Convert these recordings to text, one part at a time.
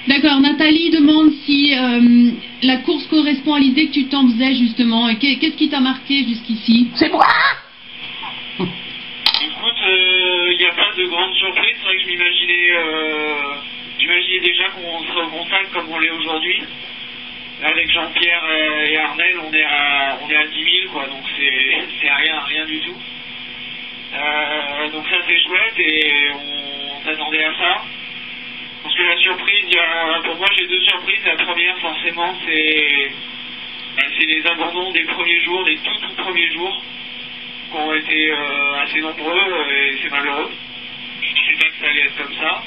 D'accord, Nathalie demande si la course correspond à l'idée que tu t'en faisais justement. Et qu'est-ce qui t'a marqué jusqu'ici? C'est moi. Écoute, il n'y a pas de grande surprise. C'est vrai que j'imaginais déjà qu'on serait au contact comme on l'est aujourd'hui. Là, avec Jean-Pierre et Arnel, on est à 10 000, quoi, donc c'est rien du tout. Donc ça c'est chouette et on s'attendait à ça. Parce que la surprise, pour moi j'ai deux surprises. La première forcément c'est les abandons des premiers jours, des tout premiers jours, qui ont été assez nombreux et c'est malheureux. Je ne pensais pas que ça allait être comme ça.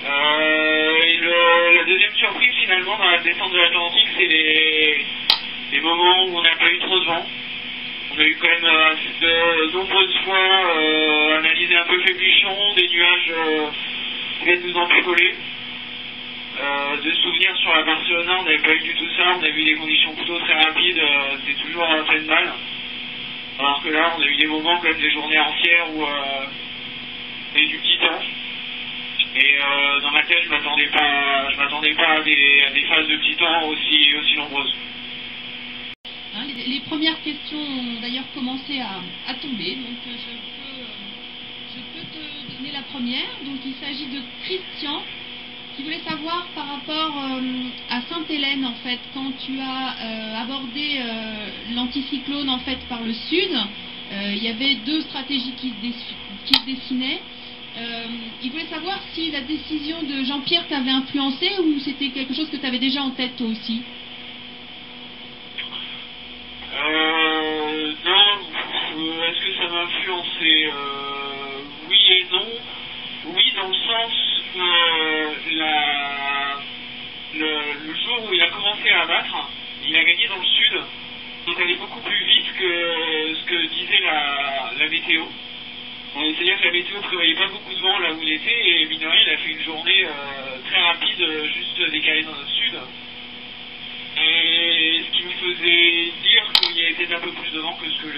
Et la deuxième surprise finalement dans la descente de l'Atlantique, c'est les moments où on n'a pas eu trop de vent. On a eu quand même de nombreuses fois analysé un peu faiblichon, des nuages qui viennent nous empicoler. De souvenirs sur la Barcelona, on n'avait pas eu du tout ça, on a vu des conditions plutôt très rapides, c'était toujours en pleine balle. Alors que là, on a eu des moments comme des journées entières où il y a eu du petit temps. Et dans ma tête, je m'attendais pas à des phases de petit temps aussi nombreuses. Hein, les premières questions ont d'ailleurs commencé à tomber, donc je peux te donner la première. Donc il s'agit de Christian qui voulait savoir par rapport à Sainte-Hélène en fait, quand tu as abordé l'anticyclone en fait par le sud, il y avait deux stratégies qui se dessinaient. Il voulait savoir si la décision de Jean-Pierre t'avait influencé ou c'était quelque chose que tu avais déjà en tête toi aussi. Non, est-ce que ça m'a influencé? Oui et non. Oui, dans le sens où le jour où il a commencé à abattre, il a gagné dans le sud. Il est allé beaucoup plus vite que ce que disait la météo. C'est-à-dire que la météo ne prévoyait pas beaucoup de vent là où il était et mine de rien, il a fait une journée très rapide, juste décalée dans le sud. Et ce qui me faisait dire qu'il y avait peut-être un peu plus de vent que ce que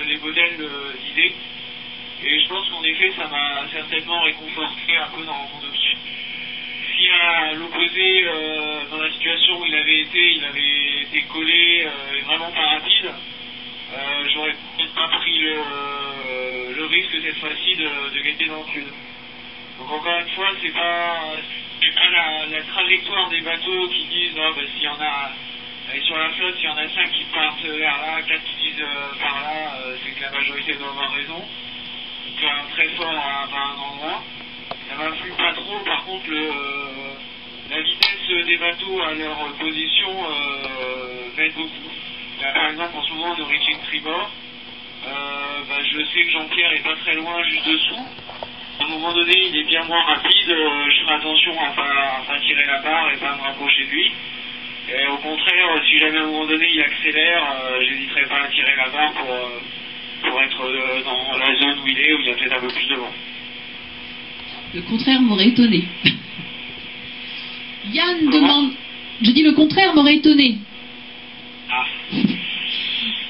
les modèles disaient. Et je pense qu'en effet, ça m'a certainement réconforté un peu dans mon option. Si à l'opposé, dans la situation où il avait été collé et vraiment pas rapide, j'aurais peut-être pas pris le risque cette fois-ci de gagner dans le sud. Donc encore une fois, c'est pas la trajectoire des bateaux qui disent bah, s'il y en a sur la flotte, s'il y en a 5 qui partent vers là, 4 qui disent par là, c'est que la majorité doit avoir raison. Donc un très fort à un endroit. Ça m'influe pas trop, par contre la vitesse des bateaux à leur position m'aide beaucoup. Là, par exemple en ce moment on origine tribord, je sais que Jean-Pierre est pas très loin juste dessous. À un moment donné il est bien moins rapide, je ferai attention à pas tirer la barre et pas me rapprocher de lui. Et au contraire, si jamais à un moment donné il accélère, j'hésiterai pas à tirer la barre pour être dans la zone où il est, où il y a peut-être un peu plus de vent. Le contraire m'aurait étonné. Yann demande... Je dis le contraire m'aurait étonné. Ah.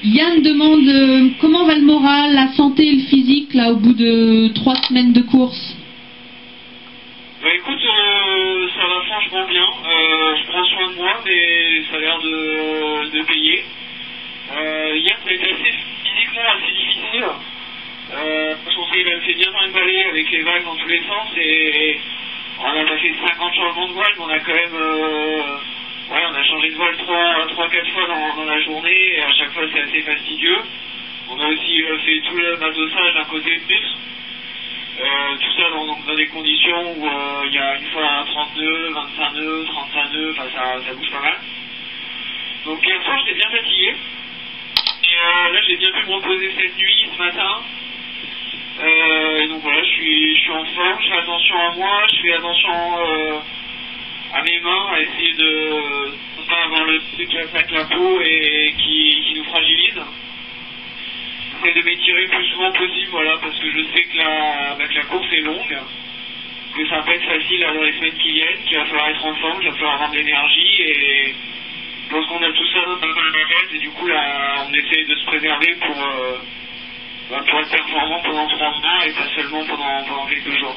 Yann demande comment va le moral, la santé et le physique là au bout de 3 semaines de course. Bah écoute, ça va franchement bien. Je prends soin de moi, mais ça a l'air de payer. Hier, ça a été physiquement assez difficile. Je pense qu'il a fait bien m'emballer avec les vagues dans tous les sens et on a pas fait 50 changements de voile, mais on a quand même on a changé de voile 3-4 fois dans la journée et à chaque fois c'est assez fastidieux. On a aussi fait tout le madossage d'un côté de plus. Tout ça dans des conditions où il y a une fois 30 nœuds, 25 nœuds, 35 nœuds, enfin ça bouge pas mal. Donc hier soir j'étais bien fatigué. Et là j'ai bien pu me reposer cette nuit, ce matin. Et donc voilà, je suis en forme, je fais attention à moi, je fais attention à mes mains, à essayer de ne pas avoir le truc qui attaque la peau et qui nous fragilise. J'essaie de m'étirer le plus souvent possible, voilà, parce que je sais que la course est longue, que ça va pas être facile dans les semaines qui viennent, qu'il va falloir être en forme, qu'il va falloir avoir de l'énergie et je pense qu'on a tout ça dans la tête et du coup là on essaie de se préserver pour être performant pendant 3 mois et pas seulement pendant quelques jours.